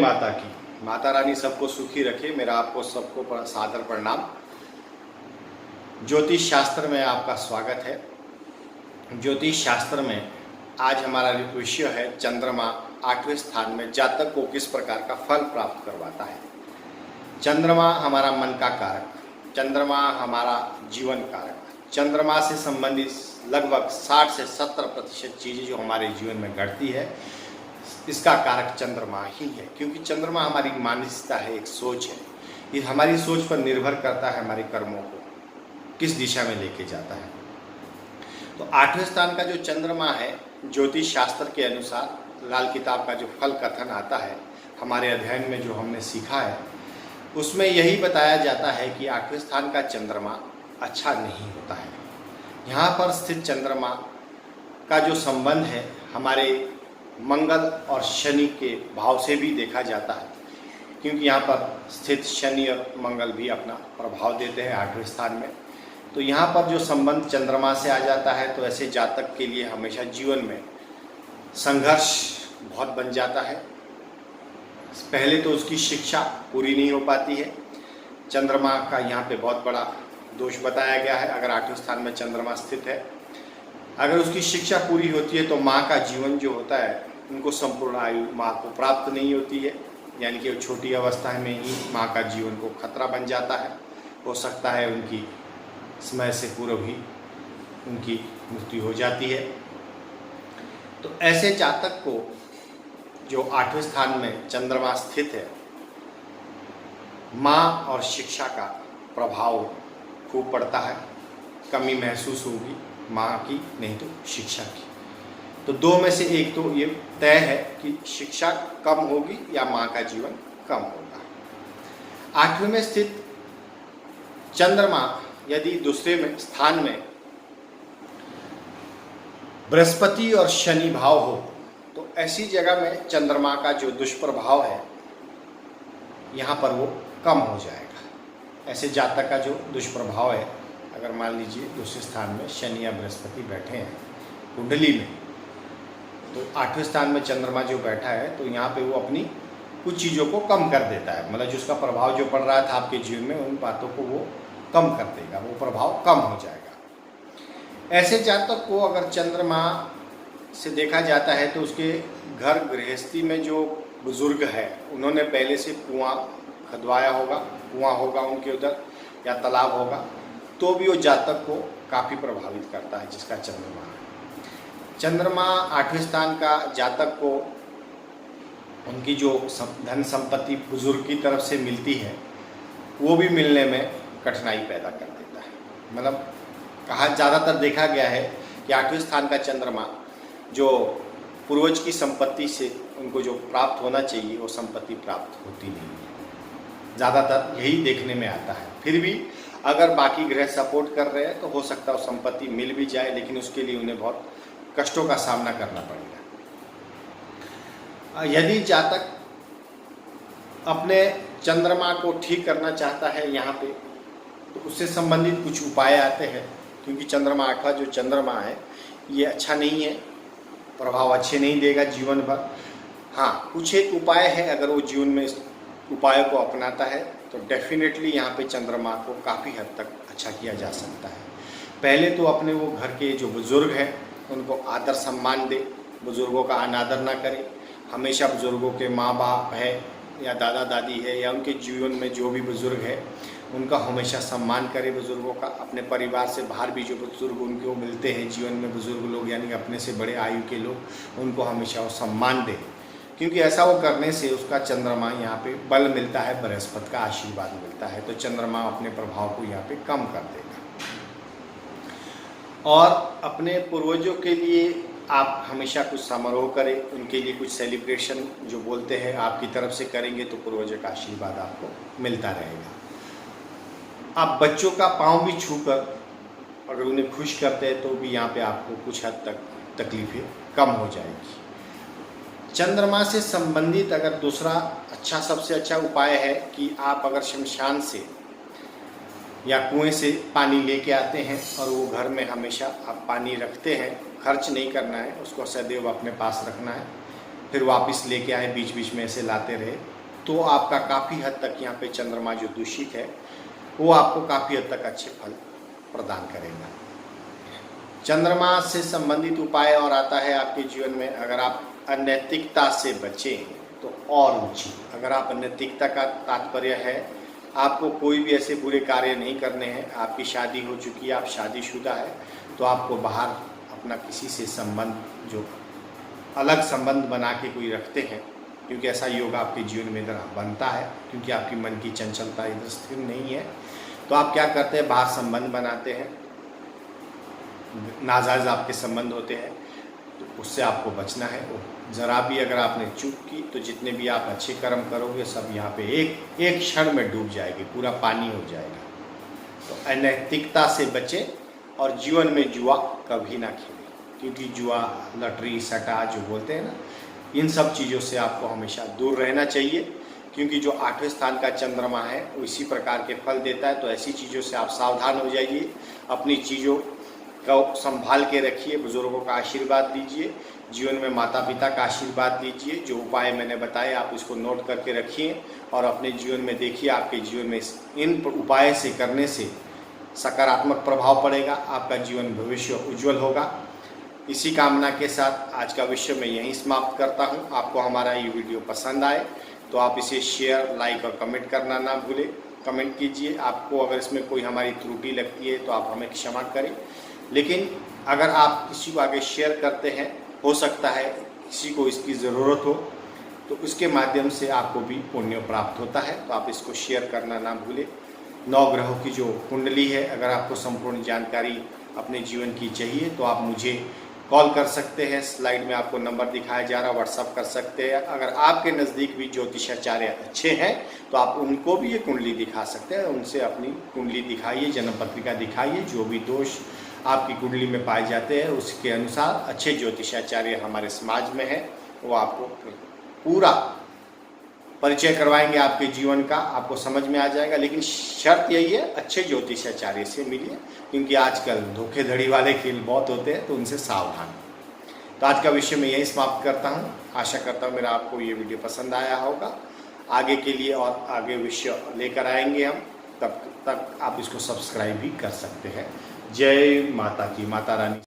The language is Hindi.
माता की। माता रानी सबको सुखी रखे। मेरा आपको सबको सादर प्रणाम। ज्योतिष शास्त्र में आपका स्वागत है। ज्योतिष शास्त्र में आज हमारा विषय है चंद्रमा 8वें स्थान में जातक को किस प्रकार का फल प्राप्त करवाता है। चंद्रमा हमारा मन का कारक, चंद्रमा हमारा जीवन कारक, चंद्रमा से संबंधित लगभग 60 से 70% चीज़ें जो हमारे जीवन में घटती है इसका कारक चंद्रमा ही है। क्योंकि चंद्रमा हमारी मानसिकता है, एक सोच है। ये हमारी सोच पर निर्भर करता है हमारे कर्मों को किस दिशा में लेके जाता है। तो 8वें स्थान का जो चंद्रमा है, ज्योतिष शास्त्र के अनुसार लाल किताब का जो फल कथन आता है, हमारे अध्ययन में जो हमने सीखा है उसमें यही बताया जाता है कि 8वें स्थान का चंद्रमा अच्छा नहीं होता है। यहाँ पर स्थित चंद्रमा का जो संबंध है हमारे मंगल और शनि के भाव से भी देखा जाता है, क्योंकि यहाँ पर स्थित शनि और मंगल भी अपना प्रभाव देते हैं 8वें स्थान में। तो यहाँ पर जो संबंध चंद्रमा से आ जाता है तो ऐसे जातक के लिए हमेशा जीवन में संघर्ष बहुत बन जाता है। पहले तो उसकी शिक्षा पूरी नहीं हो पाती है। चंद्रमा का यहाँ पे बहुत बड़ा दोष बताया गया है। अगर 8वें स्थान में चंद्रमा स्थित है, अगर उसकी शिक्षा पूरी होती है तो माँ का जीवन जो होता है उनको संपूर्ण आयु माँ को प्राप्त नहीं होती है, यानी कि छोटी अवस्था में ही माँ का जीवन को खतरा बन जाता है। हो सकता है उनकी समय से पूर्व ही उनकी मृत्यु हो जाती है। तो ऐसे जातक को जो 8वें स्थान में चंद्रमा स्थित है, माँ और शिक्षा का प्रभाव खूब पड़ता है। कमी महसूस होगी माँ की, नहीं तो शिक्षा की। तो दो में से एक तो ये तय है कि शिक्षा कम होगी या माँ का जीवन कम होगा। 8वें में स्थित चंद्रमा यदि दूसरे में स्थान में बृहस्पति और शनि भाव हो तो ऐसी जगह में चंद्रमा का जो दुष्प्रभाव है यहाँ पर वो कम हो जाएगा। ऐसे जातक का जो दुष्प्रभाव है, अगर मान लीजिए दूसरे स्थान में शनि या बृहस्पति बैठे हैं कुंडली में, तो 8वें स्थान में चंद्रमा जो बैठा है तो यहाँ पे वो अपनी कुछ चीज़ों को कम कर देता है। मतलब जो उसका प्रभाव जो पड़ रहा था आपके जीवन में, उन बातों को वो कम कर देगा, वो प्रभाव कम हो जाएगा। ऐसे जातक को अगर चंद्रमा से देखा जाता है तो उसके घर गृहस्थी में जो बुजुर्ग है उन्होंने पहले से कुआं खदवाया होगा, कुआं होगा उनके उधर या तालाब होगा, तो भी वो जातक को काफ़ी प्रभावित करता है जिसका चंद्रमा है। चंद्रमा 8वें स्थान का जातक को उनकी जो धन संपत्ति बुजुर्ग की तरफ से मिलती है वो भी मिलने में कठिनाई पैदा कर देता है। मतलब कहा ज़्यादातर देखा गया है कि 8वें स्थान का चंद्रमा जो पूर्वज की संपत्ति से उनको जो प्राप्त होना चाहिए वो संपत्ति प्राप्त होती नहीं है। ज़्यादातर यही देखने में आता है। फिर भी अगर बाकी ग्रह सपोर्ट कर रहे हैं तो हो सकता है संपत्ति मिल भी जाए, लेकिन उसके लिए उन्हें बहुत कष्टों का सामना करना पड़ेगा। यदि जातक अपने चंद्रमा को ठीक करना चाहता है यहाँ पे, तो उससे संबंधित कुछ उपाय आते हैं। क्योंकि चंद्रमा 8वां जो चंद्रमा है ये अच्छा नहीं है, प्रभाव अच्छे नहीं देगा जीवन भर। हाँ, कुछ एक उपाय है, अगर वो जीवन में इस उपायों को अपनाता है तो डेफिनेटली यहाँ पे चंद्रमा को काफ़ी हद तक अच्छा किया जा सकता है। पहले तो अपने वो घर के जो बुज़ुर्ग हैं उनको आदर सम्मान दे, बुज़ुर्गों का अनादर ना करे। हमेशा बुज़ुर्गों के माँ बाप है या दादा दादी है या उनके जीवन में जो भी बुज़ुर्ग है उनका हमेशा सम्मान करे बुज़ुर्गों का। अपने परिवार से बाहर भी जो बुज़ुर्ग उनको मिलते हैं जीवन में, बुज़ुर्ग लोग यानी अपने से बड़े आयु के लोग, उनको हमेशा वो सम्मान दे। क्योंकि ऐसा वो करने से उसका चंद्रमा यहाँ पे बल मिलता है, बृहस्पति का आशीर्वाद मिलता है, तो चंद्रमा अपने प्रभाव को यहाँ पे कम कर देगा। और अपने पूर्वजों के लिए आप हमेशा कुछ समारोह करें, उनके लिए कुछ सेलिब्रेशन जो बोलते हैं आपकी तरफ से करेंगे तो पूर्वजों का आशीर्वाद आपको मिलता रहेगा। आप बच्चों का पाँव भी छूकर अगर उन्हें खुश करते हैं तो भी यहाँ पे आपको कुछ हद तक तकलीफ़ें कम हो जाएगी। चंद्रमा से संबंधित अगर दूसरा अच्छा, सबसे अच्छा उपाय है कि आप अगर शमशान से या कुएं से पानी लेके आते हैं और वो घर में हमेशा आप पानी रखते हैं, खर्च नहीं करना है, उसको सदैव अपने पास रखना है, फिर वापस लेके आए, बीच बीच में ऐसे लाते रहे, तो आपका काफ़ी हद तक यहाँ पे चंद्रमा जो दूषित है वो आपको काफ़ी हद तक अच्छे फल प्रदान करेगा। चंद्रमा से संबंधित उपाय और आता है आपके जीवन में, अगर आप अनैतिकता से बचें तो और उचित। अगर आप अनैतिकता का तात्पर्य है आपको कोई भी ऐसे बुरे कार्य नहीं करने हैं, आपकी शादी हो चुकी है, आप शादीशुदा है, तो आपको बाहर अपना किसी से संबंध जो अलग संबंध बना के कोई रखते हैं, क्योंकि ऐसा योग आपके जीवन में इधर बनता है, क्योंकि आपकी मन की चंचलता इधर स्थिर नहीं है। तो आप क्या करते हैं, बाहर संबंध बनाते हैं, नाजायज़ आपके संबंध होते हैं, तो उससे आपको बचना है। ज़रा भी अगर आपने चूक की तो जितने भी आप अच्छे कर्म करोगे सब यहाँ पे एक क्षण में डूब जाएगी, पूरा पानी हो जाएगा। तो अनैतिकता से बचें और जीवन में जुआ कभी ना खेलें, क्योंकि जुआ, लॉटरी, सट्टा जो बोलते हैं ना, इन सब चीज़ों से आपको हमेशा दूर रहना चाहिए, क्योंकि जो 8वें स्थान का चंद्रमा है वो इसी प्रकार के फल देता है। तो ऐसी चीज़ों से आप सावधान हो जाइए, अपनी चीज़ों को संभाल के रखिए, बुजुर्गों का आशीर्वाद लीजिए, जीवन में माता पिता का आशीर्वाद लीजिए। जो उपाय मैंने बताए आप इसको नोट करके रखिए और अपने जीवन में देखिए, आपके जीवन में इन उपाय से करने से सकारात्मक प्रभाव पड़ेगा, आपका जीवन भविष्य उज्जवल होगा। इसी कामना के साथ आज का विषय मैं यहीं समाप्त करता हूं। आपको हमारा ये वीडियो पसंद आए तो आप इसे शेयर, लाइक और कमेंट करना ना भूलें। कमेंट कीजिए, आपको अगर इसमें कोई हमारी त्रुटि लगती है तो आप हमें क्षमा करें। लेकिन अगर आप किसी को आगे शेयर करते हैं, हो सकता है किसी को इसकी ज़रूरत हो, तो इसके माध्यम से आपको भी पुण्य प्राप्त होता है। तो आप इसको शेयर करना ना भूलें। 9 ग्रहों की जो कुंडली है, अगर आपको संपूर्ण जानकारी अपने जीवन की चाहिए तो आप मुझे कॉल कर सकते हैं, स्लाइड में आपको नंबर दिखाया जा रहा है, व्हाट्सअप कर सकते हैं। अगर आपके नज़दीक भी ज्योतिषाचार्य अच्छे हैं तो आप उनको भी ये कुंडली दिखा सकते हैं, उनसे अपनी कुंडली दिखाइए, जन्म पत्रिका दिखाइए, जो भी दोष आपकी कुंडली में पाए जाते हैं उसके अनुसार अच्छे ज्योतिषाचार्य हमारे समाज में हैं, वो आपको पूरा परिचय करवाएंगे आपके जीवन का, आपको समझ में आ जाएगा। लेकिन शर्त यही है, अच्छे ज्योतिषाचार्य से मिलिए, क्योंकि आजकल धोखेधड़ी वाले खेल बहुत होते हैं, तो उनसे सावधान। तो आज का विषय मैं यही समाप्त करता हूँ। आशा करता हूँ मेरा आपको ये वीडियो पसंद आया होगा। आगे के लिए और आगे विषय लेकर आएंगे हम, तब तक आप इसको सब्सक्राइब भी कर सकते हैं। जय माता की, माता रानी।